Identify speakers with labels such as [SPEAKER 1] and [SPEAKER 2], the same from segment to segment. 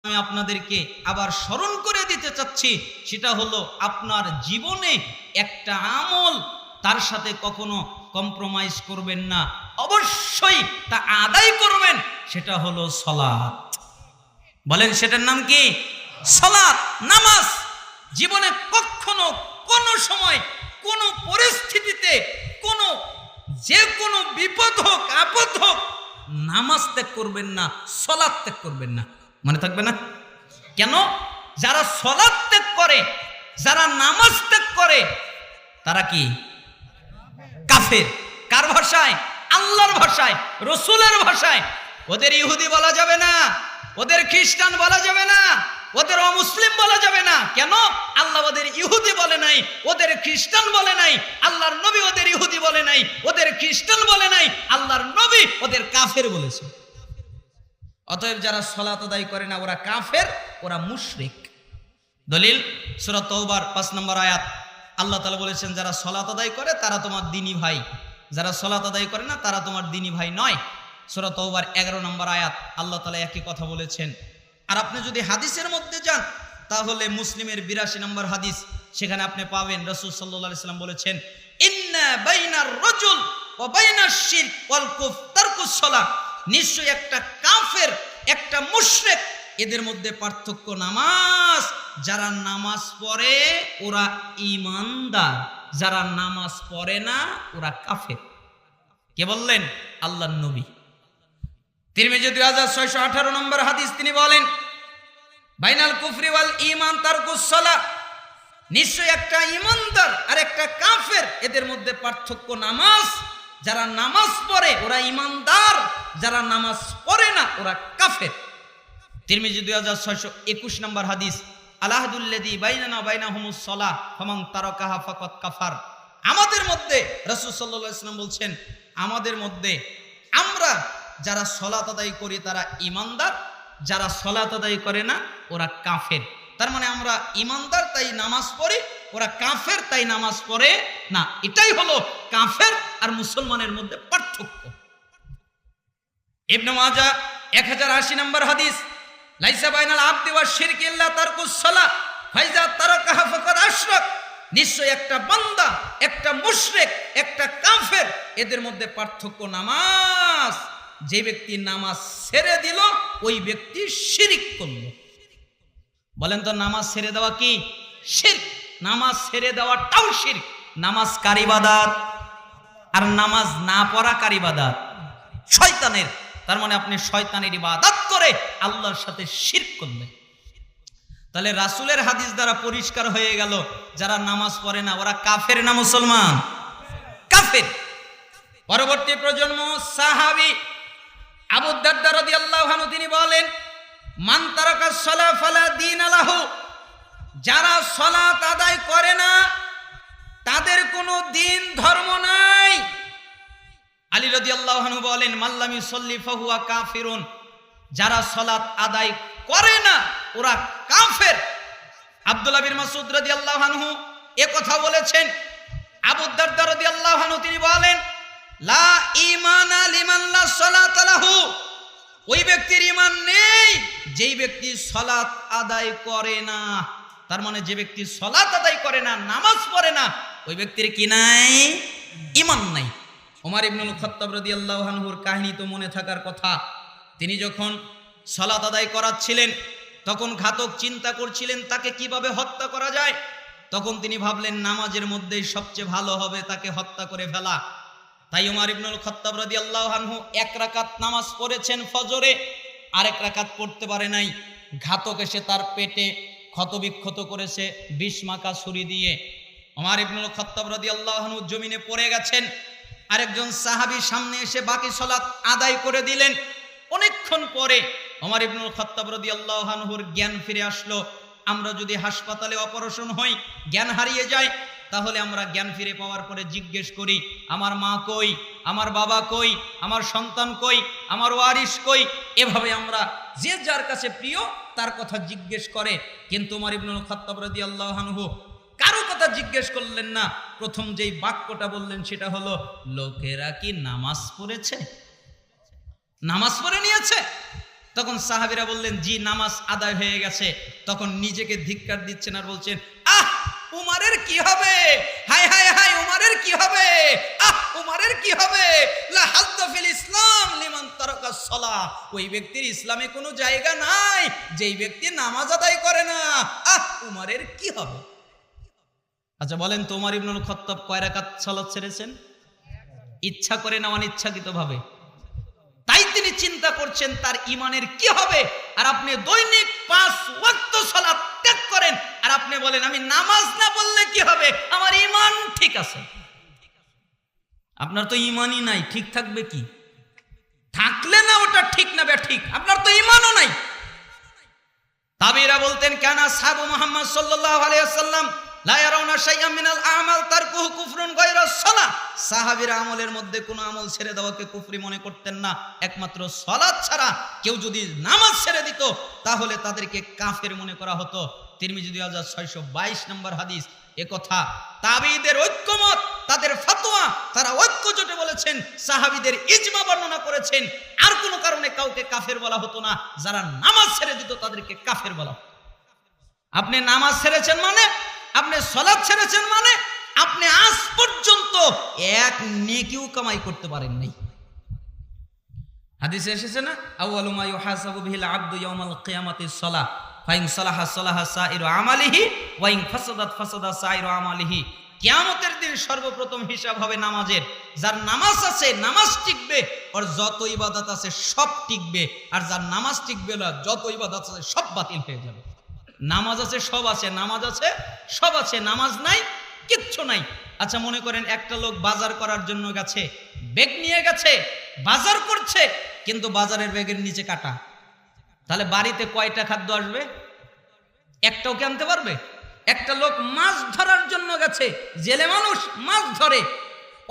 [SPEAKER 1] আমি আপনাদেরকে আবার স্মরণ করে দিতে চাচ্ছি, সেটা হলো আপনার জীবনে একটা আমল, তার সাথে কখনো কম্প্রোমাইজ করবেন না, অবশ্যই তা আদায় করবেন। সেটা হলো সালাত। বলেন সেটার নাম কি? সালাত, নামাজ। জীবনে কখনো কোনো সময় কোনো পরিস্থিতিতে কোনো যে কোনো বিপদ হোক আপদ হোক নামাজ ত্যাগ করবেন না, সালাত ত্যাগ করবেন না। মনে থাকবে না? কেন? যারা সালাত ত্যাগ করে, যারা নামাজ ত্যাগ করে, তারা কি? কাফের। কার ভাষায়? আল্লাহর ভাষায়, রসুলের ভাষায়। ওদের ইহুদি বলা যাবে না, ওদের খ্রিস্টান বলা যাবে না, ওদের অমুসলিম বলা যাবে না। কেন? আল্লাহ ওদের ইহুদি বলে নাই, ওদের খ্রিস্টান বলে নাই, আল্লাহর নবী ওদের ইহুদি বলে নাই, ওদের খ্রিস্টান বলে নাই, আল্লাহর নবী ওদের কাফের বলেছে। অতএব যারা সালাত আদায় করে না ওরা কাফের, ওরা মুশরিক। দলিল সূরা তাওবার 5 নম্বর আয়াত। আল্লাহ তাআলা বলেছেন যারা সালাত আদায় করে তারা তোমার দ্বীনি ভাই, যারা সালাত আদায় করে না তারা তোমার দ্বীনি ভাই নয়। সূরা তাওবার 11 নম্বর আয়াত আল্লাহ তাআলা একই কথা বলেছেন। আর আপনি যদি হাদিসের মধ্যে যান তাহলে মুসলিমের 82 নম্বর হাদিস, সেখানে আপনি পাবেন রাসূল সাল্লাল্লাহু আলাইহি ওয়াসাল্লাম বলেছেন, ইন্না বাইনার রাজুল ওয়া বাইনাশ শিরক ওয়াল কুফর তারকুস সালাত। নিশ্চয়ই একটা কাফের, একটা মুশরিক, এদের মধ্যে পার্থক্য নামাজ। যারা নামাজ পড়ে ওরা ঈমানদার, যারা নামাজ পড়ে না ওরা কাফের। কে বললেন? আল্লাহর নবী। তিরমিজি 2618 নম্বর হাদিস, তিনি বলেন বাইনাল কুফরি ওয়াল ঈমান তারকুস সালাত। নিশ্চয়ই একটা ঈমানদার আর একটা কাফের, এদের মধ্যে পার্থক্য নামাজ। যারা নামাজ পড়ে ওরা ঈমানদার, যারা নামাজ পড়ে না ওরা কাফের। তিরমিজি 2621 নম্বর হাদিস, আলাহাদুল্লাযী বাইনানা বাইনাহুমুস সালাহ ফামান তারাকাহা ফাকাদ কাফার। আমাদের মধ্যে রাসূল সাল্লাল্লাহু আলাইহি ওয়াসাল্লাম বলছেন, আমাদের মধ্যে আমরা যারা সালাত আদায় করি তারা ঈমানদার, যারা সালাত আদায় করে না ওরা কাফের। তার মানে আমরা ঈমানদার তাই নামাজ পড়ি, ওরা কাফের তাই নামাজ পড়ে না। এটাই হলো কাফের আর মুসলমানের মধ্যে পার্থক্য। ইবনে মাজাহ 1080 নম্বর হাদিস, লাইসা বাইনাল আবদি ওয়াশ শিরকি ইল্লা তারকুস সালাহ ফাইজা তারাকাহা ফাকাদ আশরাক। নিশ্চয় একটা বান্দা, একটা মুশরিক, একটা কাফের, এদের মধ্যে পার্থক্য নামাজ। যে ব্যক্তি নামাজ ছেড়ে দিল ওই ব্যক্তি শিরক করল। বলেন তো নামাজ ছেড়ে দেওয়া কি? শিরক। নামাজ ছেড়ে দেওয়াটাও শিরক। নামাজ কার ইবাদত আর নামাজ না পড়া কার ইবাদত? শয়তানের। তার মানে আপনি শয়তানের ইবাদত করে আল্লাহর সাথে শিরক করলেন। তাহলে রাসূলের হাদিস দ্বারা পরিষ্কার হয়ে গেল যারা নামাজ পড়ে না ওরা কাফের না মুসলমান? কাফের। পরবর্তী প্রজন্ম সাহাবী আবু দারদা রাদিয়াল্লাহু আনহু, তিনি বলেন, মান তারাকাস সালাহ ফালা দীন লাহু। যারা সালাত আদায় করে না তাদের কোনো দিন ধর্ম নাই। আলী রাদিয়াল্লাহু আনহু বলেন, মাল্লাম ইউসাল্লি ফাহুয়া কাফিরুন। যারা সালাত আদায় করে না ওরা কাফের। আব্দুল্লাহ বিন মাসউদ রাদিয়াল্লাহু আনহু এ কথা বলেছেন। আবু দারদা রাদিয়াল্লাহু আনহু তিনি বলেন, লা ঈমানা লিমান লা সালাতা লাহু। ওই ব্যক্তির ঈমান নেই যেই ব্যক্তি সালাত আদায় করে না। তার মানে যে ব্যক্তি সালাত আদায় করে না, নামাজ পড়ে না, ওই ব্যক্তির কি নাই? ঈমান নাই। ওমর ইবনুল খাত্তাব রাদিয়াল্লাহু আনহুর কাহিনী তো মনে থাকার কথা। তিনি যখন সালাত আদায় করাচ্ছিলেন তখন ঘাতক চিন্তা করছিলেন তাকে কিভাবে হত্যা করা যায়। তখন তিনি ভাবলেন নামাজের মধ্যেই সবচেয়ে ভালো হবে তাকে হত্যা করে ফেলা। তাই ওমর ইবনুল খাত্তাব রাদিয়াল্লাহু আনহু 1 রাকাত নামাজ পড়েছেন ফজরে, আরেক রাকাত পড়তে পারে নাই। ঘাতক এসে তার পেটে ক্ষতবিক্ষত করেছে বিষ মাখা ছুরি দিয়ে। ওমর ইবনুল খাত্তাব রাদিয়াল্লাহু আনহু জমিনে পড়ে গেছেন। আরেকজন সাহাবী সামনে এসে বাকি সালাত আদায় করে দিলেন। অনেকক্ষণ পরে ওমর ইবনুল খাত্তাব রাদিয়াল্লাহু আনহুর জ্ঞান ফিরে আসলো। আমরা যদি হাসপাতালে অপারেশন হই, জ্ঞান হারিয়ে যায়, তাহলে আমরা জ্ঞান ফিরে পাওয়ার পরে জিজ্ঞেস করি, আমার মা কই, আমার বাবা কই, আমার সন্তান কই, আমার ওয়ারিস কই। এভাবে আমরা যে যার কাছে প্রিয় তার কথা জিজ্ঞেস করে। কিন্তু ওমর ইবনুল খাত্তাব রাদিয়াল্লাহু আনহু কারো কথা জিজ্ঞেস করলেন না। প্রথম যেই বাক্যটা বললেন সেটা হলো, লোকেরা কি নামাজ পড়েছে? নামাজ পড়ে নিয়েছে। তখন সাহাবীরা বললেন, জি নামাজ আদায় হয়ে গেছে। তখন নিজেকে ধিক্কার দিচ্ছেন আর বলছেন, আহ উমারের কি হবে, হায় হায় হায় উমারের কি হবে, আহ উমারের কি হবে, লা হাজ্জা ফিল ইসলাম লিমান তারাকাস সালাহ, ওই ব্যক্তির ইসলামে কোনো জায়গা নাই যেই ব্যক্তি নামাজ আদায় করে না, আহ উমারের কি হবে। আচ্ছা বলেন তো, ওমর ইবনুল খাত্তাব কয় রাকাত সালাত ছেড়েছেন? ইচ্ছা করে না অনিচ্ছাকৃতভাবে? তাই তিনি চিন্তা করছেন তার ইমানের কি হবে। আর আপনি দৈনিক 5 ওয়াক্ত সালাত ত্যাগ করেন, আর আপনি বলেন আমি নামাজ না পড়লে কি হবে, আমার ইমান ঠিক আছে। আপনার তো ইমানই নাই, ঠিক থাকবে কি? থাকলে না ওটা ঠিক না বে ঠিক, আপনার তো ইমানও নাই। তাবিরা বলতেন, কানা সাহাবু মুহাম্মদ সাল্লাল্লাহু আলাইহি ওয়াসাল্লাম লা ইয়ারাউনা শাইআম মিনাল আমাল তারকুহু কুফরুন গায়রা সালাহ, সাহাবীরা আমলের মধ্যে কোনো আমল ছেড়ে দেওয়াকে কুফরি মনে করতেন না, একমাত্র সালাত ছাড়া কেউ যদি নামাজ ছেড়ে দিত তাহলে তাদেরকে কাফের মনে করা হতো। তিরমিজি 2622 নম্বর হাদিস। একথা তাবিঈদের ঐক্যমত, তাদের ফতোয়া, তারা ঐক্য জোটে বলেছেন, সাহাবীদের ইজমা বর্ণনা করেছেন, আর কোনো কারণে কাউকে কাফের বলা হতো না, যারা নামাজ ছেড়ে দিত তাদেরকে কাফের বলা হতো। আপনি নামাজ ছেড়েছেন মানে, আপনি সালাত ছেড়েছেন মানে আপনি আজ পর্যন্ত এক নেকিও কামাই করতে পারেন নাই। হাদিসে এসেছে না, আউয়ালু মা ইউহাসাবু বিহিল আবদু ইয়াউমাল কিয়ামাতিস সালাহ ফাইন সালাহা সালাহা সাইরু আমালিহি ওয়া ইন ফাসাদাত ফাসাদা সাইরু আমালিহি। কিয়ামতের দিন সর্বপ্রথম হিসাব হবে নামাজের। যার নামাজ আছে নামাজ টিকবে, আর যত ইবাদত আছে সব টিকবে, আর যার নামাজ টিকবে না যত ইবাদত আছে সব বাতিল হয়ে যাবে। নামাজ আছে সব আছে, নামাজ আছে সব আছে, নামাজ নাই কিচ্ছু নাই। আচ্ছা মনে করেন একটা লোক বাজার করার জন্য গেছে, ব্যাগ নিয়ে গেছে, বাজার করছে, কিন্তু বাজারের ব্যাগের নিচে কাটা, তাহলে বাড়িতে কয়টা খাদ্য আসবে? একটাও কি আনতে পারবে? একটা লোক মাছ ধরার জন্য গেছে, জেলে মানুষ মাছ ধরে,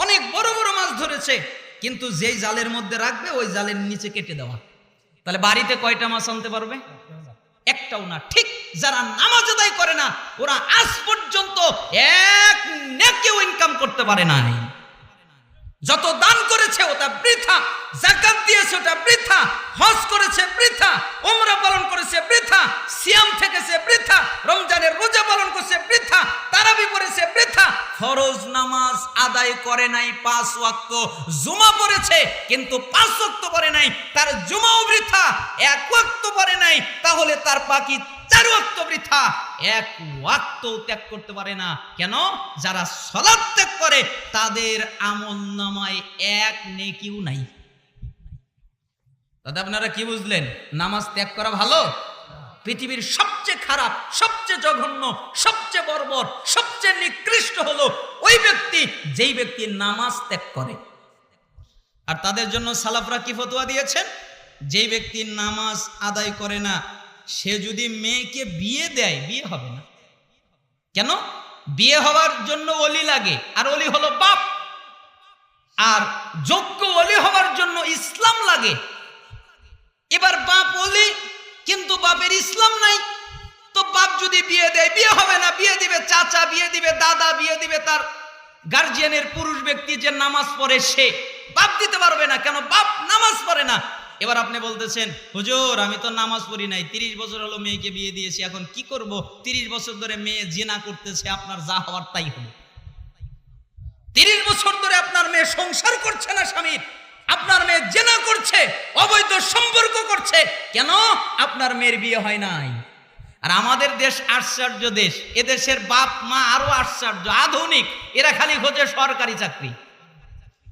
[SPEAKER 1] অনেক বড় বড় মাছ ধরেছে, কিন্তু যেই জালের মধ্যে রাখবে ওই জালের নিচে কেটে দেওয়া, তাহলে বাড়িতে কয়টা মাছ আনতে পারবে? একটাও না। ঠিক যারা নামাজ আদায় করে না ওরা আজ পর্যন্ত এক নেকিও ইনকাম করতে পারে না। যত দান করেছে ওটা বৃথা, যাকাত দিয়েছে ওটা বৃথা, হজ করেছে বৃথা, উমরা পালন করেছে বৃথা, সিয়াম থেকেছে বৃথা, রমজানের রোজা পালন করেছে বৃথা, তারাবি পড়েছে বৃথা, ফরজ নামাজ আদায় করে নাই 5 ওয়াক্ত, জুমা পড়েছে কিন্তু 5 ওয়াক্ত পড়ে নাই, তার জুমাও বৃথা, 1 ওয়াক্ত পড়ে নাই, তাহলে তার বাকি 4 ওয়াক্ত বৃথা, 1 ওয়াক্ত ত্যাগ করতে পারে না। কেন? যারা সালাত ত্যাগ করে তাদের আমলনামায় এক নেকিও নাই। দাদা আপনারা কি বুঝলেন? নামাজ ত্যাগ করা ভালো? পৃথিবীর সবচেয়ে খারাপ, সবচেয়ে জঘন্য, সবচেয়ে বর্বর, সবচেয়ে নিকৃষ্ট হলো ওই ব্যক্তি যেই ব্যক্তি নামাজ ত্যাগ করে। আর তাদের জন্য সালাফরা কি ফতোয়া দিয়েছেন? যেই ব্যক্তি নামাজ আদায় করে না সে যদি মেয়েকে বিয়ে দেয় বিয়ে হবে না। কেন? বিয়ে হওয়ার জন্য ওলি লাগে, আর ওলি হলো বাপ, আর যোগ্য ওলি হওয়ার জন্য ইসলাম লাগে। এবার বাপ ওলি কিন্তু বাপের ইসলাম নাই, তো বাপ যদি বিয়ে দেয় বিয়ে হবে না। বিয়ে দিবে চাচা, বিয়ে দিবে দাদা, বিয়ে দিবে তার গার্জিয়ানের পুরুষ ব্যক্তি যে নামাজ পড়ে সে, বাপ দিতে পারবে না। কেন? বাপ নামাজ পড়ে না। এবার আপনি বলতেছেন, হুজুর আমি তো নামাজ পড়ি নাই, 30 বছর হলো মেয়েকে বিয়ে দিয়েছি, এখন কি করব? 30 বছর ধরে মেয়ে জিনা করতেছে, আপনার যা হওয়ার তাই হবে। 30 বছর ধরে আপনার মেয়ে সংসার করছে না স্বামীর, আপনার মেয়ে জিনা করছে, অবৈধ সম্পর্ক করছে, কেন? আপনার মেয়ের বিয়ে হয় নাই। আর আমাদের দেশ আশ্চর্য দেশ, এদেশের বাপ মা আরো আশ্চর্য, আধুনিক, এরা খালি খোঁজে সরকারি চাকরি।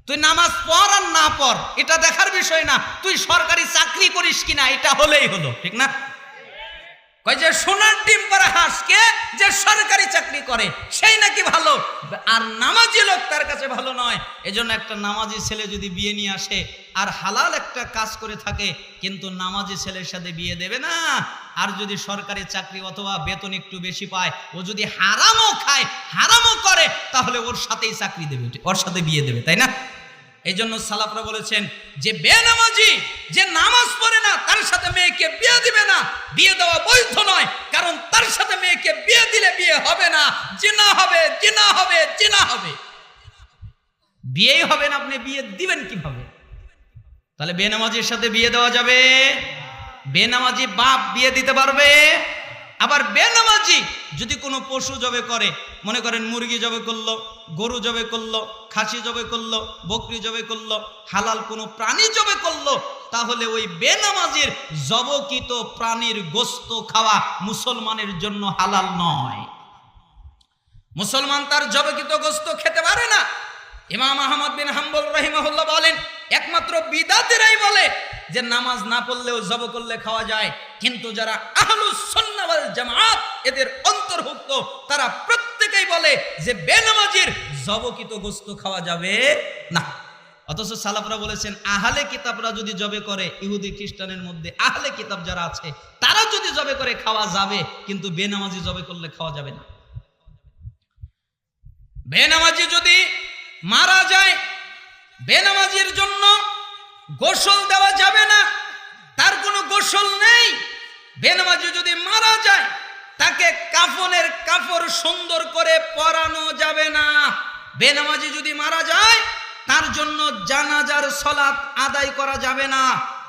[SPEAKER 1] তুই নামাজ পড় আর না পড় এটা দেখার বিষয় না, তুই সরকারি চাকরি করিস কিনা এটা হলেই হলো, ঠিক না? কই যে সোনার ডিম পাড়া হাঁসকে যে সরকারি চাকরি করে সেই নাকি ভালো, আর নামাজি লোক তার কাছে ভালো নয়। এজন্য একটা নামাজি ছেলে যদি বিয়ে নিয়ে আসে আর হালাল একটা কাজ করে থাকে, কিন্তু নামাজি ছেলের সাথে বিয়ে দেবে না। আর যদি সরকারি চাকরি অথবা বেতন একটু বেশি পায়, ও যদি হারামও খায় হারামও করে, তাহলে ওর সাথেই চাকরি দেবে, ওর সাথে বিয়ে দেবে, তাই না? এই জন্য সালাফরা বলেছেন যে বেনামাজি যে নামাজ পড়ে না তার সাথে মেয়েকে বিয়ে দিবে না, বিয়ে দেওয়া বৈধ নয়, কারণ তার সাথে মেয়েকে বিয়ে দিলে বিয়ে হবে না, জিনা হবে, জিনা হবে, জিনা হবে। বিয়েই হবে না, আপনি বিয়ে দিবেন কিভাবে? তাহলে বেনামাজির সাথে বিয়ে দেওয়া যাবে? বেনামাজি বাপ বিয়ে দিতে পারবে? আবার বেনামাজি যদি কোনো পশু জবে করে, মনে করেন মুরগি জবে করলো, গরু জবে করলো, খাসি জবে করলো, বকরি জবে করলো, হালাল কোনো প্রাণী জবে করলো, তাহলে ওই বেনামাজির জবকিত প্রাণীর গোশত খাওয়া মুসলমানের জন্য হালাল নয়। মুসলমান তার জবকিত গোশত খেতে পারে না। ইমাম আহমদ বিন হাম্বল রাহিমাহুল্লাহ বলেন, একমাত্র বিদাতিরাই বলে যে নামাজ না পড়লেও জব করলে খাওয়া যায়, কিন্তু যারা আহলুস সুন্নাহ ওয়াল জামাত এদের অন্তর্ভুক্ত, তারা প্রত্যেকেই বলে যে বেনামাজির জবকিত গোশত খাওয়া যাবে না। অথচ সালাফরা বলেছেন আহলে কিতাবরা যদি জবে করে, ইহুদি খ্রিস্টানের মধ্যে আহলে কিতাব যারা আছে তারা যদি জবে করে খাওয়া যাবে, কিন্তু বেনামাজি জবে করলে খাওয়া যাবে না। বেনামাজি যদি মারা যায়, বেনামাজির জন্য গোসল দেওয়া যাবে না, তার কোনো গোসল নেই। বেনামাজি যদি মারা যায়, তাকে কাফনের কাপড় সুন্দর করে পরানো যাবে না। বেনামাজি যদি মারা যায়, তার জন্য জানাজার সালাত আদায় করা যাবে না,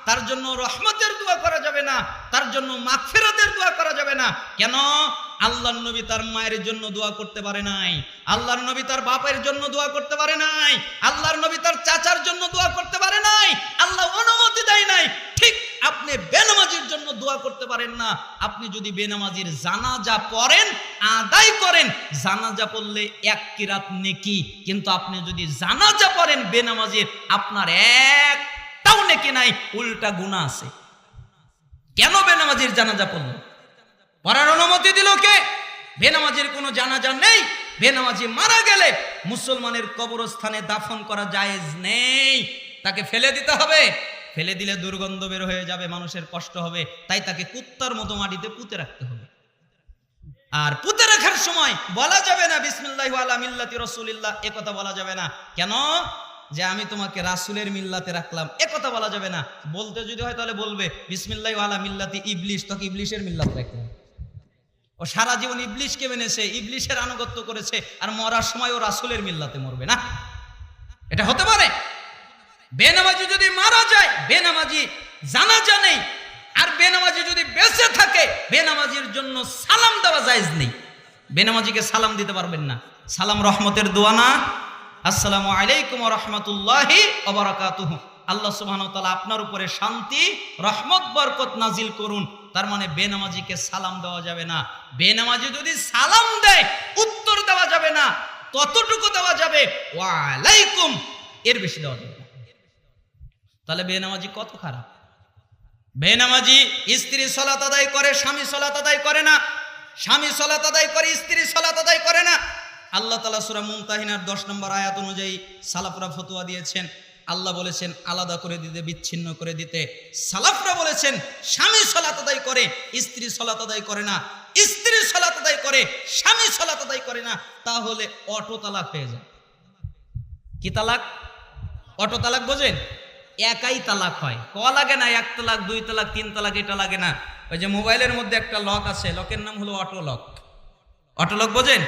[SPEAKER 1] তার জন্য রহমতের দোয়া করা যাবে না, তার জন্য মাগফিরাতের দোয়া করা যাবে না। কেন? আল্লাহর নবী তার মায়ের জন্য দোয়া করতে পারে নাই, আল্লাহর নবী তার বাপের জন্য দোয়া করতে পারে নাই, আল্লাহর নবী তার চাচার জন্য দোয়া করতে পারে নাই, আল্লাহ অনুমতি দেয় নাই। ঠিক আপনি বেনামাজির জন্য দোয়া করতে পারেন না। আপনি যদি বেনামাজির জানাজা পড়েন, আদায় করেন, জানাজা পড়লে 1 কিরাত নেকি, কিন্তু আপনি যদি জানাজা পড়েন বেনামাজির, আপনার একটাও নেকি নাই, উল্টা গুনাহ আছে। কেন বেনামাজির জানাজা পড়ল? পড়ার অনুমতি দিল কে? বেনামাজির কোনো জানাজা নেই। বেনামাজি মারা গেলে মুসলমানের কবরস্থানে দাফন করা জায়েজ নেই, তাকে ফেলে দিতে হবে। ফেলে দিলে দুর্গন্ধ বের হয়ে যাবে, মানুষের কষ্ট হবে, তাই তাকে কুত্তার মতো মাটিতে পুঁতে রাখতে হবে। আর পুঁতে রাখার সময় বলা যাবে না বিসমিল্লাহি ওয়া আলা মিল্লাতি রাসূলিল্লাহ, এ কথা বলা যাবে না। কেন? যে আমি তোমাকে রাসূলের মিল্লাতে রাখলাম, এ কথা বলা যাবে না। বলতে যদি হয় তাহলে বলবে বিসমিল্লাহি ওয়া আলা মিল্লাতি ইবলিস, তোকে ইবলিশের মিল্লাতে রাখলাম। ও সারা জীবন ইবলিশকে মেনেছে, ইবলিশের আনুগত্য করেছে, আর মরার সময় ও রাসূলের মিল্লাতে মরবে না, এটা হতে পারে? বেনামাজি যদি মারা যায়, বেনামাজি জানাজা নেই, আর বেনামাজি যদি বেঁচে থাকে, বেনামাজির জন্য সালাম দেওয়া জায়েজ নেই। বেনামাজিকে সালাম দিতে পারবেন না। সালাম রহমতের দোয়া না? আসসালামু আলাইকুম ওয়া রাহমাতুল্লাহি ওয়া বারাকাতুহু, আল্লাহ সুবহানাহু ওয়া তাআলা আপনার উপরে শান্তি, রহমত, বরকত নাজিল করুন। তার মানে বেনামাজিকে সালাম দেওয়া যাবে না। বেনামাজি যদি সালাম দেয়, উত্তর দেওয়া যাবে না, ততটুকু দেওয়া যাবে, ওয়া আলাইকুম, এর বেশি দেওয়া যাবে না। তাহলে বেনামাজি কত খারাপ। বেনামাজি স্ত্রী সালাত আদায় করে, স্বামী সালাত আদায় করে না, স্বামী সালাত আদায় করে, স্ত্রী সালাত আদায় করে না। আল্লাহ তাআলা সূরা মুমতাহিনার 10 নম্বর আয়াত অনুযায়ী সালাফরা ফতোয়া দিয়েছেন। আল্লাহ বলেছেন আলাদা করে দিতে, বিচ্ছিন্ন করে দিতে। সালাফরা বলেছেন স্বামী সালাত আদায় করে, স্ত্রী সালাত আদায় করে না, স্ত্রী সালাত আদায় করে, স্বামী সালাত আদায় করে না, তাহলে অটো তালাক হয়ে যায়। কি তালাক? অটো তালাক বোঝেন? একাই তালাক হয়, ক লাগে না, 1 তালাক, 2 তালাক, 3 তালাক, এটা লাগে না। ওই যে মোবাইলের মধ্যে একটা লক আছে, লকের নাম হলো অটো লক। অটো লক বোঝেন?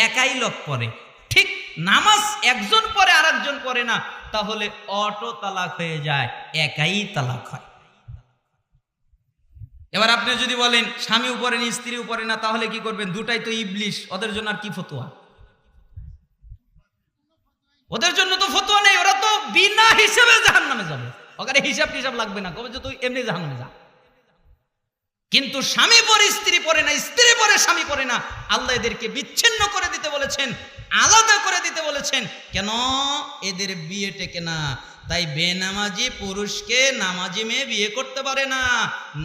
[SPEAKER 1] একাই লক পড়ে। ঠিক নামাজ একজন পড়ে, আরেকজন পড়ে না, তাহলে অটো তালাক হয়ে যায়, একাই তালাক হয়। এবার আপনি যদি বলেন স্বামী উপরে না, স্ত্রী উপরে না, তাহলে কি করবেন? দুটাই তো ইবলিশ, ওদের জন্য আর কি ফতোয়া? ওদের জন্য তো ফতোয়া নেই, ওরা তো বিনা হিসাবে জাহান্নামে যাবে। ওখানে হিসাব টিসাব লাগবে না, কবে যে তুই এমনি জাহান্নামে যা। কিন্তু স্বামী পরে স্ত্রী পরে না, স্ত্রী পরে স্বামী পরে না, আল্লাহ এদেরকে বিচ্ছিন্ন করে দিতে বলেছেন, আলাদা করে দিতে বলেছেন। কেন? এদের বিয়ে টেকে না। তাই বেনামাজি পুরুষকে নামাজি মেয়ে বিয়ে করতে পারে না,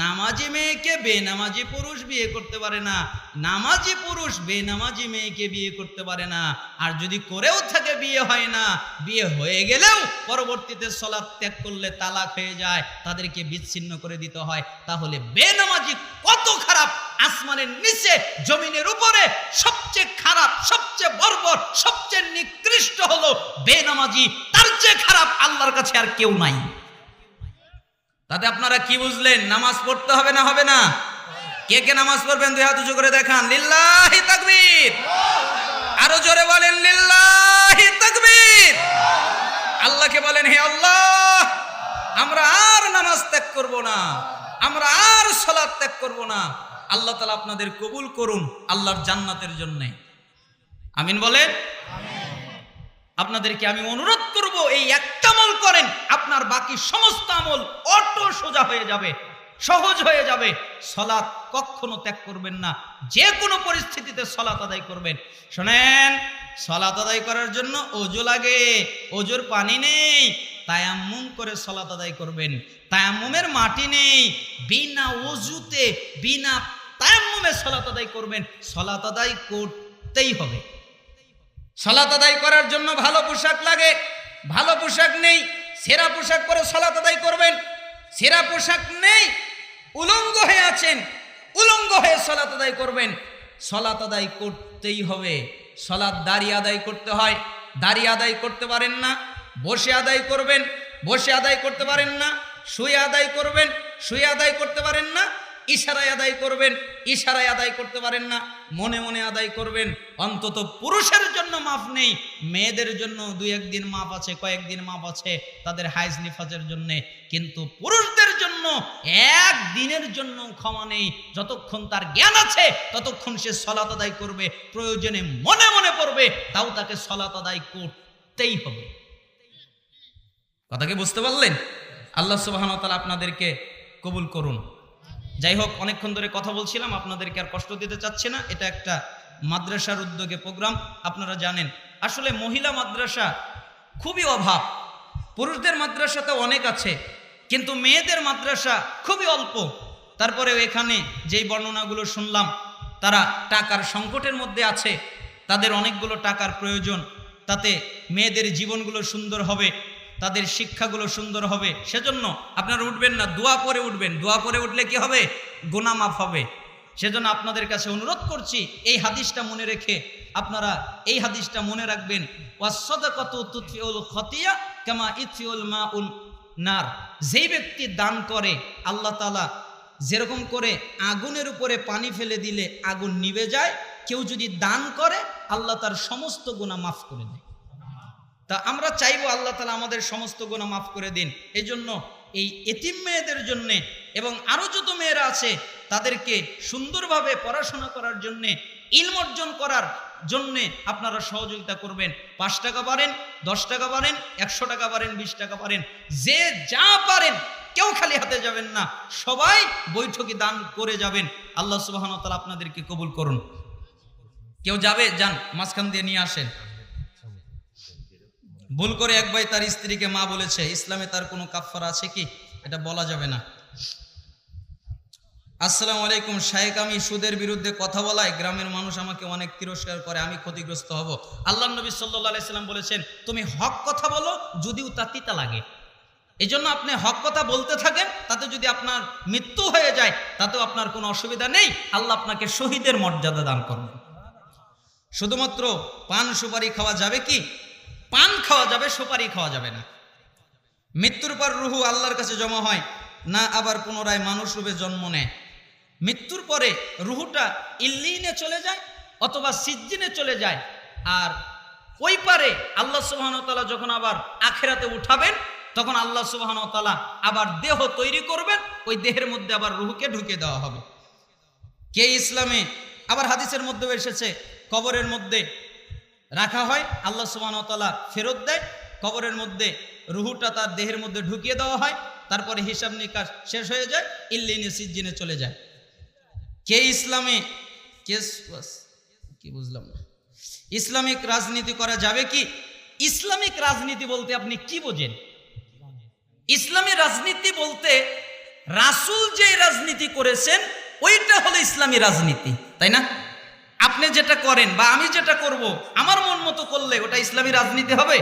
[SPEAKER 1] নামাজি মেয়েকে বেনামাজি পুরুষ বিয়ে করতে পারে না, নামাজি পুরুষ বেনামাজি মেয়েকে বিয়ে করতে পারে না। আর যদি করেও থাকে বিয়ে হয় না, বিয়ে হয়ে গেলেও পরবর্তীতে সালাত ত্যাগ করলে তালাক হয়ে যায়, তাদেরকে বিচ্ছিন্ন করে দিতে হয়। তাহলে বেনামাজি কত খারাপ! আসমানের নিচে জমিনের উপরে সবচেয়ে খারাপ, সবচেয়ে বর্বর, সবচেয়ে নিকৃষ্ট হলো বেনামাজি। তার চেয়ে খারাপ আল্লাহর কাছে আর কেউ নাই। তাতে আপনারা কি বুঝলেন? নামাজ পড়তে হবে না হবে না? কে কে নামাজ পড়বেন? 2 হাত উঁচু করে দেখান। লিল্লাহি তাকবীর। আরো জোরে বলেন লিল্লাহি তাকবীর। আল্লাহকে বলেন হে আল্লাহ, আমরা আর নামাজ ত্যাগ করব না, আমরা আর সালাত ত্যাগ করব না। আল্লাহ তাআলা আপনাদের কবুল করুন আল্লাহর জান্নাতের জন্য। আমিন বলেন। আপনাদেরকে আমি অনুরোধ করব এই একটা আমল করেন, আপনার বাকি সমস্ত আমল অটো সোজা হয়ে যাবে, সহজ হয়ে যাবে। সালাত কখনো ত্যাগ করবেন না, যে কোনো পরিস্থিতিতে সালাত আদায় করবেন। শোনেন, সালাত আদায় করার জন্য ওযু লাগে, ওযুর পানি নেই, তায়াম্মুম করে সালাত আদায় করবেন। তায়াম্মুমের মাটি নেই, বিনা ওযুতে বিনা তায়াম্মুমে সালাত আদায় করবেন। সালাত আদায় করতেই হবে। সালাত আদায় করার জন্য ভালো পোশাক লাগে, ভালো পোশাক নেই, সেরা পোশাক পরে সালাত আদায় করবেন। সেরা পোশাক নেই, উলঙ্গ হয়ে আছেন, উলঙ্গ হয়ে সালাত আদায় করবেন। সালাত আদায় করতেই হবে। সালাত দাঁড়িয়ে আদায় করতে হয়, দাঁড়িয়ে আদায় করতে পারেন না, বসে আদায় করবেন, বসে আদায় করতে পারেন না, শুয়ে আদায় করবেন, শুয়ে আদায় করতে পারেন না, ইশারায় আদায় করবেন, ইশারায় আদায় করতে পারেন না, মনে মনে আদায় করবেন। অন্তত পুরুষের জন্য মাফ নেই, মেয়েদের জন্য দুই একদিন মাপ আছে, কয়েকদিন মাপ আছে তাদের হাইজ নিফাজের জন্য, কিন্তু পুরুষদের জন্য একদিনের জন্য ক্ষমা নেই। যতক্ষণ তার জ্ঞান আছে ততক্ষণ সে সালাত আদায় করবে, প্রয়োজনে মনে মনে পড়বে, তাও তাকে সালাত আদায় করতেই হবে। কথা কি বুঝতে পারলেন? আল্লাহ সুবহানাহু ওয়া তাআলা আপনাদেরকে কবুল করুন। যাই হোক, অনেকক্ষণ ধরে কথা বলছিলাম, আপনাদেরকে আর কষ্ট দিতে চাচ্ছি না। এটা একটা মাদ্রাসার উদ্যোগে প্রোগ্রাম, আপনারা জানেন। আসলে মহিলা মাদ্রাসা খুবই অভাব, পুরুষদের মাদ্রাসা তো অনেক আছে, কিন্তু মেয়েদের মাদ্রাসা খুবই অল্প। তারপরেও এখানে যেই বর্ণনাগুলো শুনলাম, তারা টাকার সংকটের মধ্যে আছে, তাদের অনেকগুলো টাকার প্রয়োজন, তাতে মেয়েদের জীবনগুলো সুন্দর হবে, তাদের শিক্ষাগুলো সুন্দর হবে। সেজন্য আপনারা উঠবেন না, দোয়া করে উঠবেন। দোয়া করে উঠলে কি হবে? গুনাহ মাফ হবে। সেজন্য আপনাদের কাছে অনুরোধ করছি, এই হাদিসটা মনে রেখে আপনারা এই হাদিসটা মনে রাখবেন, ওয়াসসাদাকাতু তুতফিউল খাতিয়া কামা ইতফিউল মাউন নার। যেই ব্যক্তি দান করে, আল্লাহ তাআলা যেরকম করে আগুনের উপরে পানি ফেলে দিলে আগুন নিভে যায়, কেউ যদি দান করে আল্লাহ তার সমস্ত গুনাহ মাফ করে দেয়। তা আমরা চাইবো আল্লাহ তাআলা আমাদের সমস্ত গুনাহ মাফ করে দিন। এই জন্য এই এতিম মেয়েদের জন্যে এবং আরও যত মেয়েরা আছে তাদেরকে সুন্দরভাবে পড়াশোনা করার জন্যে, ইলম অর্জন করার জন্যে আপনারা সহযোগিতা করবেন। 5 টাকা পারেন, 10 টাকা পারেন, 100 টাকা পারেন, 20 টাকা পারেন, যে যা পারেন, কেউ খালি হাতে যাবেন না, সবাই বৈঠকি দান করে যাবেন। আল্লাহ সুবহানাহু ওয়া তাআলা আপনাদেরকে কবুল করুন। কেউ যাবে, যান, মাঝখান দিয়ে নিয়ে আসেন। ভুল করে এক ভাই তার স্ত্রীকে মা বলেছে, ইসলামে তার কোনো কাফারা আছে কি? এটা বলা যাবে না। আসসালামু আলাইকুম শায়েখ, আমি সুদের বিরুদ্ধে কথা বলায় গ্রামের মানুষ আমাকে অনেক তিরস্কার করে, আমি ক্ষতিগ্রস্ত হব। আল্লাহর নবী সাল্লাল্লাহু আলাইহি সাল্লাম বলেছেন, তুমি হক কথা বলো যদিও তা তিতা লাগে। এই জন্য আপনি হক কথা বলতে থাকেন, তাতে যদি আপনার মৃত্যু হয়ে যায় তাতেও আপনার কোনো অসুবিধা নেই, আল্লাহ আপনাকে শহীদের মর্যাদা দান করবেন। শুধুমাত্র পান সুপারি খাওয়া যাবে কি? পান খাওয়া যাবে, সুপারি খাওয়া যাবে না। মৃত্যুর পর রুহু আল্লাহর কাছে জমা হয় না, আবার পুনরায় মানুষ রূপে জন্ম নেয়। মৃত্যুর পরে রুহুটা ইল্লিনে চলে যায় অথবা সিজ্জিনে চলে যায়, আর ওই পারে আল্লাহ সুবহানাহু ওয়া তাআলা যখন আবার আখিরাতে উঠাবেন, তখন আল্লাহ সুবহানাহু ওয়া তাআলা আবার দেহ তৈরি করবেন, ওই দেহের মধ্যে আবার রুহুকে ঢুকে দেওয়া হবে। কে ইসলামে আবার হাদিসের মধ্যে এসেছে, কবরের মধ্যে রাখা হয়, আল্লাহ সুবহানাহু ওয়া তাআলা ফেরত দেয়, কবরের মধ্যে রুহুটা তার দেহের মধ্যে ঢুকিয়ে দেওয়া হয়, তারপরে হিসাব নিকাশ শেষ হয়ে যায়, ইল্লিনে সিজ্জিনে চলে যায়। কে ইসলামে কি বুঝলাম না, ইসলামিক রাজনীতি করা যাবে কি? ইসলামিক রাজনীতি বলতে আপনি কি বোঝেন? ইসলামী রাজনীতি বলতে রাসূল যে রাজনীতি করেছেন ওইটা হলো ইসলামী রাজনীতি, তাই না? আপনি যেটা করেন বা আমি যেটা করব, আমার মন মতো করলে ওটা ইসলামী রাজনীতি হবে?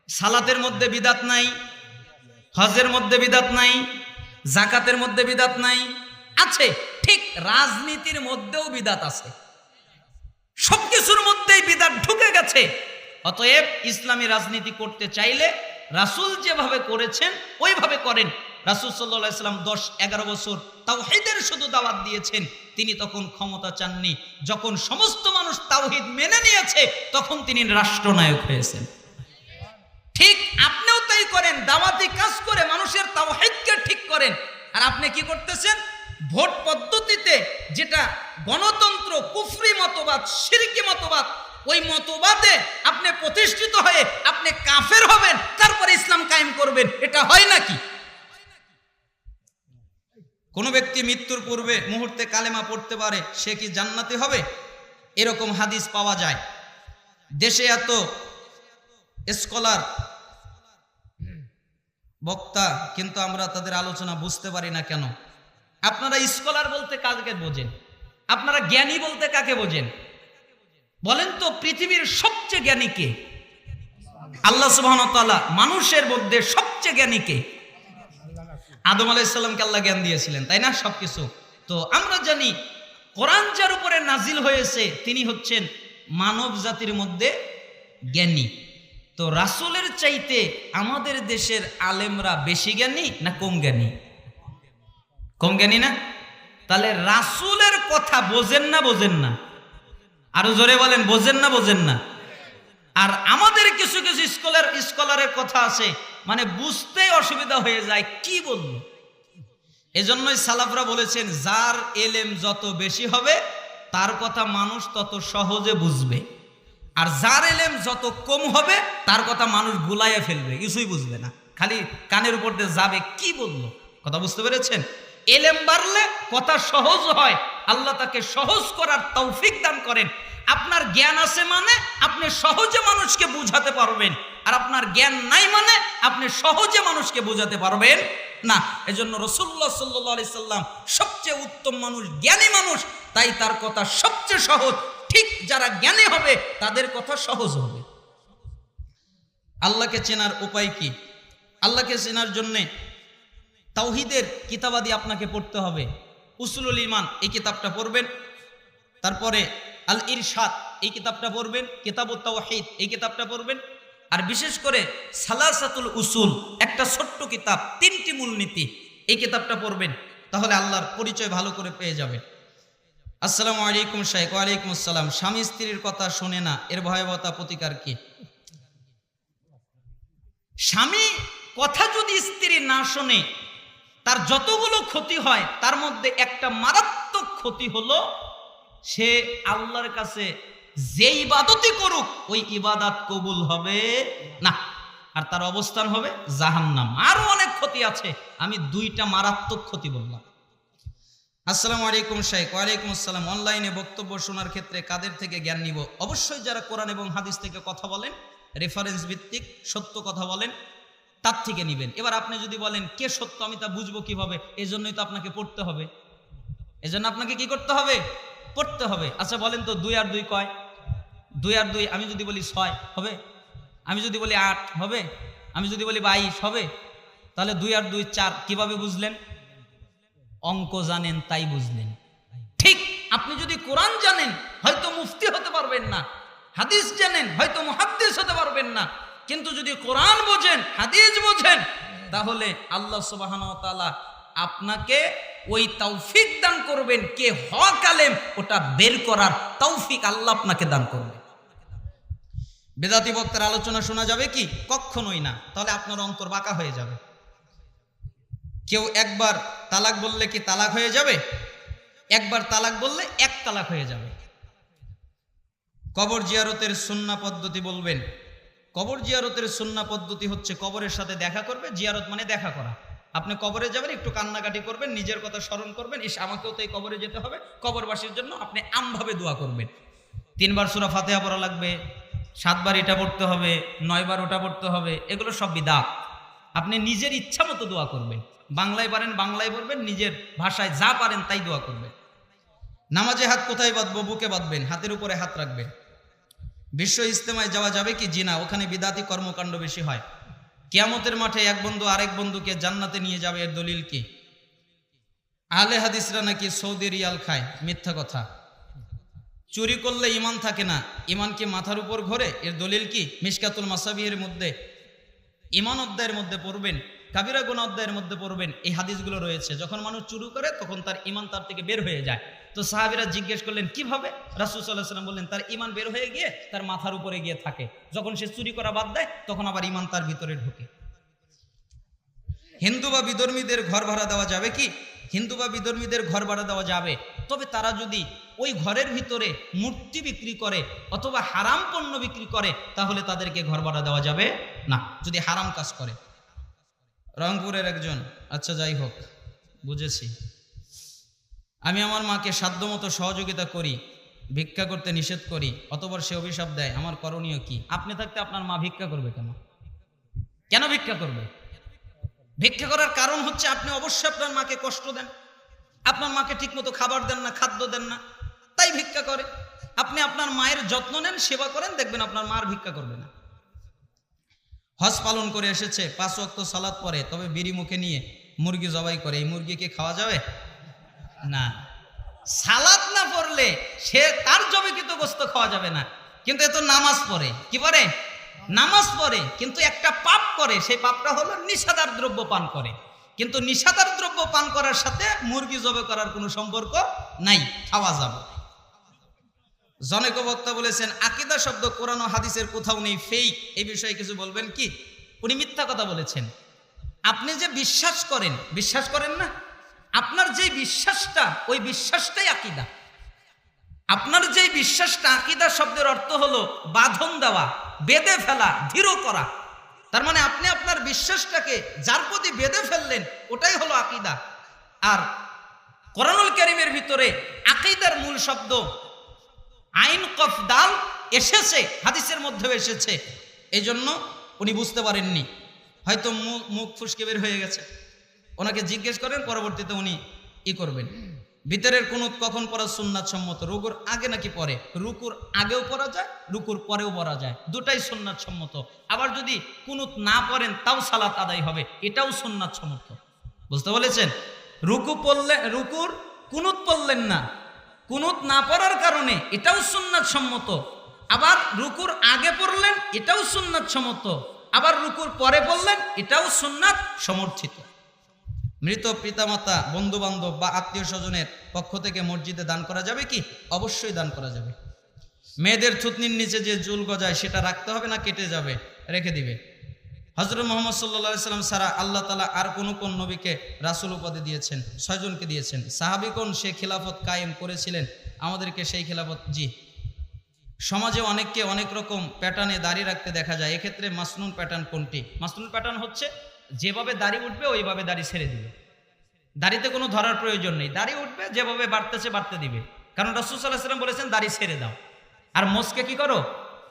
[SPEAKER 1] সালাতের মধ্যে বিদাত নাই, হজের মধ্যে বিদাত নাই, জাকাতের মধ্যে বিদাত নাই, আছে। ঠিক রাজনীতির মধ্যেও বিদাত আছে, সবকিছুর মধ্যেই বিদাত ঢুকে গেছে। অতএব ইসলামী রাজনীতি করতে চাইলে রাসূল যেভাবে করেছেন ওইভাবে করেন। রাসূল সাল্লাল্লাহু আলাইহি সাল্লাম 10-11 বছর তাওহীদের শুধু দাওয়াত দিয়েছেন, তিনি তখন ক্ষমতা চাননি। যখন সমস্ত মানুষ তাওহীদ মেনে নিয়েছে তখন তিনি রাষ্ট্রনায়ক হয়েছেন। ঠিক আপনিও তাই করেন, দাওয়াতি কাজ করে মানুষের তাওহীদকে ঠিক করেন। আর আপনি কি করতেছেন? ভোট পদ্ধতিতে যেটা গণতন্ত্র, কুফরি মতবাদ, শিরকি মতবাদ, ওই মতবাদে আপনি প্রতিষ্ঠিত হয়ে আপনি কাফের হবেন, তারপরে ইসলাম কায়েম করবেন। এটা হয় নাকি? কোন ব্যক্তি মৃত্যুর পূর্বে মুহূর্তে কালেমা পড়তে পারে, সে কি জান্নাতি হবে? এরকম হাদিস পাওয়া যায়। দেশে এত স্কলার বক্তা, কিন্তু আমরা তাদের আলোচনা বুঝতে পারি না কেন? আপনারা স্কলার বলতে কাকে বোঝেন? আপনারা জ্ঞানী বলতে কাকে বোঝেন? বলেন তো, পৃথিবীর সবচেয়ে জ্ঞানী কে? আল্লাহ সুবহানাহু ওয়া তাআলা। মানুষের মধ্যে সবচেয়ে জ্ঞানী কে? আদম আলাইহিস সালামকে আল্লাহ জ্ঞান দিয়েছিলেন, তাই না? সবকিছু তো আমরা জানি। কোরআন যার উপরে নাজিল হয়েছে তিনি হচ্ছেন মানব জাতির মধ্যে জ্ঞানী। তো রাসূলের চাইতে আমাদের দেশের আলেমরা বেশি জ্ঞানী না কম জ্ঞানী? কম জ্ঞানী না? তাহলে রাসূলের কথা বোঝেন না? বোঝেন না? আরো জোরে বলেন, বোঝেন না? বোঝেন না? আর আমাদের কিছু কিছু স্কলারের কথা আছে, মানে বুঝতে অসুবিধা হয়ে যায়, কি বলবো। এজন্যই সালাফরা বলেছেন, যার এলেম যত বেশি হবে তার কথা মানুষ তত সহজে বুঝবে, আর যার এলেম যত কম হবে তার কথা মানুষ গুলাইয়া ফেলবে, কিছুই বুঝবে না, খালি কানের উপর দিয়ে যাবে, কি বললো। কথা বুঝতে পেরেছেন? এলেম বাড়লে কথা সহজ হয়, আল্লাহ তাকে সহজ করার তৌফিক দান করেন। আপনার জ্ঞান আছে মানে আপনি সহজে মানুষকে বুঝাতে পারবেন, আর আপনার জ্ঞান নাই মানে আপনি সহজে মানুষকে বুঝাতে পারবেন না। এজন্য রাসূলুল্লাহ সাল্লাল্লাহু আলাইহি সাল্লাম সবচেয়ে উত্তম মানুষ, জ্ঞানী মানুষ, তাই তার কথা সবচেয়ে সহজ। ঠিক যারা জ্ঞানী হবে তাদের কথা সহজ হবে। আল্লাহকে চেনার উপায় কি? আল্লাহকে চেনার জন্যে তাওহীদের কিতাবাদি আপনাকে পড়তে হবে। উসুলুল ঈমান এই কিতাবটা পড়বেন, তারপরে আল ইরশাদ এই কিতাবটা পড়বেন, কিতাবুত তাওহীদ এই কিতাবটা পড়বেন, আর বিশেষ করে সালাসাতুল উসুল একটা ছোট্ট কিতাব, 3টি মূলনীতি, এই কিতাবটা পড়বেন, তাহলে আল্লাহর পরিচয় ভালো করে পেয়ে যাবেন। আসসালামু আলাইকুম শাইখ। ওয়ালাইকুম আসসালাম। স্বামী স্ত্রীর কথা শোনে না, এর ভয়াবহতা প্রতিকার কি? স্বামী কথা যদি স্ত্রী না শোনে, তার যতগুলো ক্ষতি হয় তার মধ্যে একটা মারাত্মক ক্ষতি হলো সে আল্লাহর কাছে যে ইবাদতই করুক ওই ইবাদত কবুল হবে না, আর তার অবস্থান হবে জাহান্নাম। আরো অনেক ক্ষতি আছে, আমি 2টা মারাত্মক ক্ষতি বললাম। আসসালামু আলাইকুম শাইখ। ওয়ালাইকুম আসসালাম। অনলাইনে বক্তব্য শোনার ক্ষেত্রে কাদের থেকে জ্ঞান নিব? অবশ্যই যারা কোরআন এবং হাদিস থেকে কথা বলেন, রেফারেন্স ভিত্তিক সত্য কথা বলেন, তার থেকে নিবেন। এবার আপনি যদি বলেন কে সত্য আমি তা বুঝবো কিভাবে? এই জন্যই তো আপনাকে পড়তে হবে। এজন্য আপনাকে কি করতে হবে? পড়তে হবে। আচ্ছা বলেন তো 2 আর 2 কয়? 2 আর 2 আমি যদি বলি 6 হবে? আমি যদি বলি 8 হবে? আমি যদি বলি 22 হবে? তাহলে 2 আর 2 4 কিভাবে বুঝলেন? অঙ্ক জানেন তাই বুঝলেন। ঠিক আপনি যদি কোরআন জানেন হয়তো মুফতি হতে পারবেন না, হাদিস জানেন হয়তো মুহাদ্দিস হতে পারবেন না, কিন্তু যদি কোরআন বোঝেন, হাদিস বোঝেন, তাহলে আল্লাহ সুবহানাহু ওয়া তাআলা আপনাকে ওই তৌফিক দান করবেন। কে হক আলেম ওটা বের করার তৌফিক আল্লাহ আপনাকে দান করবে। বেদাতি বক্তার আলোচনা শোনা যাবে কি? কখনোই না, তাহলে আপনার অন্তর বাঁকা হয়ে যাবে। কেউ একবার তালাক বললে কি তালাক হয়ে যাবে? একবার তালাক বললে 1 তালাক হয়ে যাবে। কবর জিয়ারতের সুন্নাহ পদ্ধতি বলবেন। কবর জিয়ারতের সুন্নাহ পদ্ধতি হচ্ছে কবরের সাথে দেখা করবে। জিয়ারত মানে দেখা করা। আপনি কবরে যাবেন, একটু কান্নাকাটি করবেন, নিজের কথা স্মরণ করবেন, ইস আমাকেও তো এই কবরে যেতে হবে, কবরবাসীর জন্য আপনি আমভাবে দোয়া করবেন। 3 বার সূরা ফাতিহা পড়া লাগবে, 7 বার এটা পড়তে হবে, 9 বার ওটা পড়তে হবে, এগুলো সব বিদআত। আপনি নিজের ইচ্ছা মতো দোয়া করবেন, বাংলায় পারেন বাংলায় পড়বেন, নিজের ভাষায় যা পারেন তাই দোয়া করবেন। নামাজে হাত কোথায় বাঁধবো? বুকে বাঁধবেন, হাতের উপরে হাত রাখবেন। বিশ্ব ইজতেমায় যাওয়া যাবে কি? জি না, ওখানে বিদাতি কর্মকাণ্ড বেশি হয়। কিয়ামতের মাঠে এক বন্ধু আরেক বন্ধুকে জান্নাতে নিয়ে যাবে, এর দলিল কি? আহলে হাদিসরা নাকি সৌদি রিয়াল খায়, মিথ্যা কথা। চুরি করলে ঈমান থাকে না, ঈমান কি মাথার উপর ঘোরে, এর দলিল কি? মিশকাতুল মাসাবিহের মধ্যে ঈমান অধ্যায়ের মধ্যে পড়বেন, কাবিরা গুনাহ অধ্যায়ের মধ্যে পড়বেন, এই হাদিসগুলো রয়েছে। যখন মানুষ চুরি করে তখন তার ঈমান তার থেকে বের হয়ে যায়। তো সাহাবীরা জিজ্ঞেস করলেন কিভাবে? রাসূল সাল্লাল্লাহু আলাইহি ওয়াসাল্লাম বললেন তার ঈমান বের হয়ে গিয়ে তার মাথার উপরে গিয়ে থাকে। যখন সে চুরি করা বাদ দেয় তখন আবার ঈমান তার ভিতরে ঢোকে। হিন্দু বা বিধর্মীদের ঘর ভাড়া দেওয়া যাবে কি? হিন্দু বা বিধর্মীদের ঘর ভাড়া দেওয়া যাবে, তবে তারা যদি ওই ঘরের ভিতরে মূর্তি বিক্রি করে অথবা হারাম পণ্য বিক্রি করে তাহলে তাদেরকে ঘর ভাড়া দেওয়া যাবে না, যদি হারাম কাজ করে। রংপুরের একজন, আচ্ছা যাই হোক, বুঝেছি, আমি আমার মাকে সাধ্যমতো সহযোগিতা করি, ভিক্ষা করতে নিষেধ করি, অতঃপর সে অভিশাপ দেয়, আমার করণীয় কি? আপনি থাকতে আপনার মা ভিক্ষা করবে কেন? কেন ভিক্ষা করবে? ভিক্ষা করার কারণ হচ্ছে আপনি অবশ্যই আপনার মাকে কষ্ট দেন, আপনার মাকে ঠিকমতো খাবার দেন না, খাদ্য দেন না, তাই ভিক্ষা করে। আপনি আপনার মায়ের যত্ন নেন, সেবা করেন, দেখবেন আপনার মা আর ভিক্ষা করবে না। হজ পালন করে এসেছে, 5 ওয়াক্ত সালাত পড়ে, তবে বিড়ি মুখে নিয়ে মুরগি জবাই করে, এই মুরগি কি খাওয়া যাবে? না। সালাত না পড়লে সে তার জবাইকৃত গোশত খাওয়া যাবে না, কিন্তু এ তো নামাজ পড়ে, কি পড়ে? নামাজ পড়ে, কিন্তু একটা পাপ করে, সেই পাপটা হলো নিষাদার দ্রব্য পান করে। কিন্তু নিষাদার দ্রব্য পান করার সাথে মুরগি জবাই করার কোনো সম্পর্ক নাই, খাওয়া যাবে। জনৈক বক্তা বলেছেন, আকীদা শব্দ কোরআন ও হাদিসের কোথাও নেই, ফেক। এই বিষয়ে কিছু বলবেন কি? উনি মিথ্যা কথা বলেছেন। আপনি যে বিশ্বাস করেন না, আপনার যে বিশ্বাসটা, ওই বিশ্বাসটাই আকীদা। আপনার যে বিশ্বাসটা, আকীদা শব্দের অর্থ হলো বাঁধন দেওয়া, বেঁধে ফেলা, দৃঢ় করা। তার মানে আপনি আপনার বিশ্বাসটাকে যার প্রতি বেঁধে ফেললেন, ওটাই হলো আকীদা। আর কোরআনুল কারীমের ভিতরে আকীদার মূল শব্দ আইন কফ দাল এসেছে, হাদিসের মধ্যেও এসেছে, এই জন্য উনি বুঝতে পারেননি, হয়তো মুখ ফুসকে বের হয়ে গেছে। ওনাকে জিজ্ঞেস করেন, পরবর্তীতে উনি করবেন। ভিতরের কুনুত কখন পড়া সুন্নাত সম্মত? রুকুর আগে নাকি পরে? রুকুর আগেও পড়া যায়, রুকুর পরেও পড়া যায়, দুটাই সুন্নাত সম্মত। আবার যদি কুনুত না পড়েন তাও সালাত আদায় হবে, এটাও সুন্নাত সম্মত। বুঝতে বলেছেন? রুকু পড়লেন, রুকুর কুনুত পড়লেন না, কুনুত না পড়ার কারণে এটাও সুন্নাত সম্মত। আবার রুকুর আগে পড়লেন, এটাও সুন্নাত সম্মত। আবার রুকুর পরে পড়লেন, এটাও সুন্নাত সমর্থিত। মৃত পিতামাতা, বন্ধু বান্ধব বা আত্মীয় স্বজনের পক্ষ থেকে মসজিদে দান করা যাবে কি? অবশ্যই দান করা যাবে। মেয়েদের থুতনির নিচে যে চুল গজায় সেটা রাখতে হবে না কেটে যাবে? রেখে দিবে। হযরত মুহাম্মদ সাল্লাল্লাহু আলাইহি সাল্লাম ছাড়া আল্লাহ তাআলা আর কোন নবীকে রাসূল উপাধি দিয়েছেন? 6 জনকে দিয়েছেন। সাহাবীগণ সে খিলাফত কায়েম করেছিলেন, আমাদেরকে সেই খিলাফত। জি, সমাজে অনেককে অনেক রকম প্যাটার্নে দাড়ি রাখতে দেখা যায়, এক্ষেত্রে মাসনুন প্যাটার্ন কোনটি? মাসনুন প্যাটার্ন হচ্ছে যেভাবে দাড়ি উঠবে ওইভাবে দাড়ি ছেড়ে দিবে, দাড়িতে কোনো ধরার প্রয়োজন নেই, দাড়ি উঠবে যেভাবে বাড়তেছে বাড়তে দিবে। কারণ রাসূল সাল্লাল্লাহু আলাইহি ওয়াসাল্লাম বলেছেন দাড়ি ছেড়ে দাও, আর মোচকে কি করো?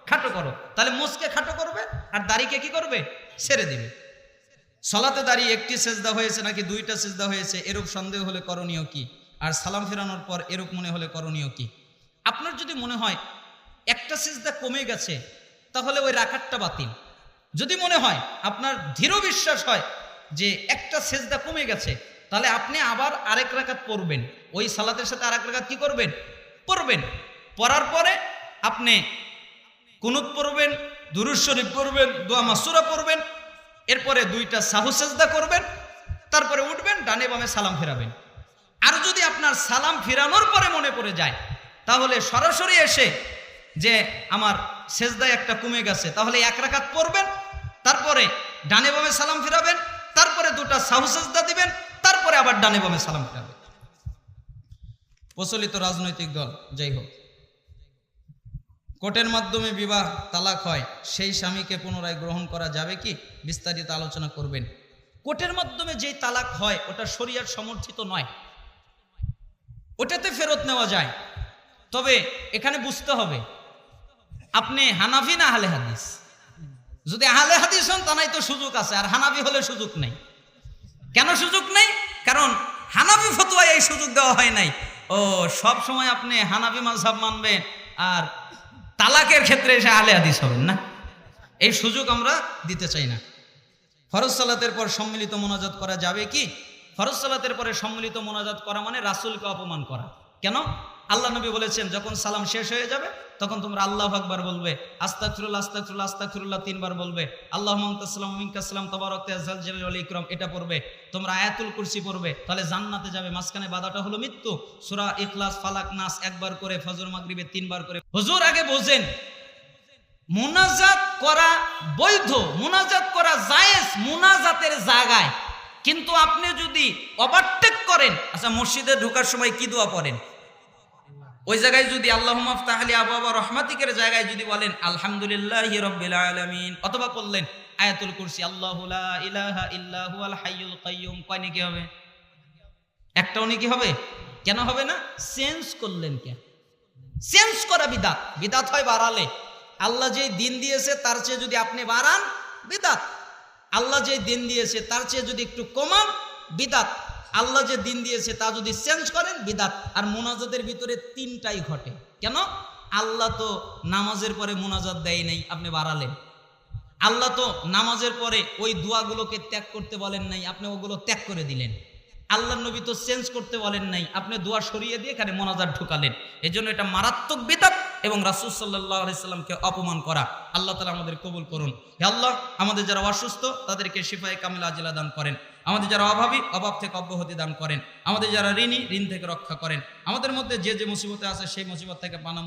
[SPEAKER 1] খাটো করো। তাহলে মোচকে খাটো করবে আর দাড়িকে কি করবে? ছেড়ে দিবে। সালাতে দাঁড়িয়ে একটি সেজদা হয়েছে নাকি 2টা সেজদা হয়েছে, এরূপ সন্দেহ হলে করণীয় কি? আর সালাম ফেরানোর পর এরূপ মনে হলে করণীয় কি? আপনার যদি মনে হয় একটা সেজদা কমে গেছে, তাহলে ওই রাকাতটা বাতিল। যদি মনে হয়, আপনার দৃঢ় বিশ্বাস হয় যে একটা সেজদা কমে গেছে, তাহলে আপনি আবার আরেক রাকাত পড়বেন, ওই সালাতের সাথে আরেক রাকাত কি করবেন? পড়বেন। পড়ার পরে আপনি কুনুত পড়বেন, দুরূদ শরীফ পড়বেন, দোয়া মাসুরা পড়বেন, এরপরে 2টা সাহু সেজদা করবেন, তারপরে উঠবেন, ডানে বামে সালাম ফেরাবেন। আর যদি আপনার সালাম ফেরানোর পরে মনে পড়ে যায়, তাহলে সরাসরি এসে যে আমার সেজদায় একটা কমে গেছে, তাহলে 1 রাকাত পড়বেন, তারপরে ডানে বামে সালাম ফেরাবেন, তারপরে 2টা সাহু সেজদা দিবেন, তারপরে আবার ডানে বামে সালাম ফেরাবেন। প্রচলিত রাজনৈতিক দল, যাই হোক, কোর্টের মাধ্যমে বিবাহ তালাক হয়, সেই স্বামীকে পুনরায় গ্রহণ করা যাবে কি? বিস্তারিত আলোচনা করবেন। কোর্টের মাধ্যমে যেই তালাক হয় ওটা শরিয়াত সমর্থিত নয়, ওটাতে ফেরত নেওয়া যায়। তবে এখানে বুঝতে হবে আপনি হানাফি না আহলে হাদিস। যদি আহলে হাদিস হন তাহলে তো সুযোগ আছে, আর হানাফি হলে সুযোগ নেই। কেন সুযোগ নেই? কারণ হানাফি ফতোয়ায় এই সুযোগ দেওয়া হয় নাই। ও সব সময় আপনি হানাফি মাযহাব মানবেন আর তালাকের ক্ষেত্রে এসে আহলে হাদিস হবেন না, এই সুযোগ আমরা দিতে চাই না। ফরজ সালাতের পর সম্মিলিত মোনাজাত করা যাবে কি? ফরজ সালাতের পরে সম্মিলিত মোনাজাত করা মানে রাসূলকে অপমান করা। কেন? আল্লাহ নবী বলেছেন যখন সালাম শেষ হয়ে যাবে তখন তোমরা আল্লাহু আকবার বলবে, আস্তাগফিরুল্লাহ আস্তাগফিরুল্লাহ আস্তাগফিরুল্লাহ 3 বার বলবে, আল্লাহুম্মা আনতাস সালামু মিনকাস সালাম তাবারাকতা ইয়া যাল জালালি ওয়াল ইকরাম, এটা পড়বে। তোমরা আয়াতুল কুরসি পড়বে, তাহলে জান্নাতে যাবে। মাঝখানে বাধাটা হলো মৃত্যু। সূরা ইখলাস, ফালাক, নাস একবার করে, ফজর মাগরিবে 3 বার করে। হুজুর আগে বোঝেন মুনাজাত করা বৈধ, মুনাজাত করা জায়েজ মুনাজাতের জায়গায়, কিন্তু আপনি যদি ওভারটেক করেন, আচ্ছা মসজিদে ঢোকার সময় কি দোয়া পড়েন? ওই জায়গায় যদি আল্লাহুম্মা আফতাহ লি আবওয়াবা রাহমাতিকের জায়গায় যদি বলেন আলহামদুলিল্লাহি রাব্বিল আলামিন, অথবা বললেন আয়াতুল কুরসি আল্লাহু লা ইলাহা ইল্লা হুয়াল হাইয়ুল কাইয়্যুম, কয় নাকি হবে? একটাও নাকি হবে? কেন হবে না? চেঞ্জ করলেন কেন? চেঞ্জ করা বিদাত। বিদাত হয় বাড়ালে। আল্লাহ যে দিন দিয়েছে তার চেয়ে যদি আপনি বাড়ান, বিদাত। আল্লাহ যে দিন দিয়েছে তার চেয়ে যদি একটু কমান, বিদাত। আল্লাহ যে দিন দিয়েছে তা যদি চেঞ্জ করেন, বিদাত। আর মুনাজাতের ভিতরে তিনটাই ঘটে। কেন? আল্লাহ তো নামাজের পরে মুনাজাত দেয় নাই, আপনি বাড়ালেন। আল্লাহ তো নামাজের পরে ওই দোয়াগুলোকে ত্যাগ করতে বলেন নাই, আপনি ওগুলো ত্যাগ করে দিলেন। আল্লাহর নবী তো চেঞ্জ করতে বলেন নাই, আপনি দোয়া সরিয়ে দিয়ে এখানে মোনাজাত ঢুকালেন। এজন্য এটা মারাত্মক বিদআত এবং রাসূল সাল্লাল্লাহু আলাইহি সাল্লামকে অপমান করা। আল্লাহ তাআলা আমাদের কবুল করুন। হে আল্লাহ, আমাদের যারা অসুস্থ তাদেরকে শিফায়ে কামিলা আজিলা দান করেন। আমাদের যারা অভাবী, অভাব থেকে অব্যাহতি দান করেন। আমাদের যারা ঋণী, ঋণ থেকে রক্ষা করেন। আমাদের মধ্যে যে যে মুসিবতে আছে সেই মুসিবত থেকে পানাহ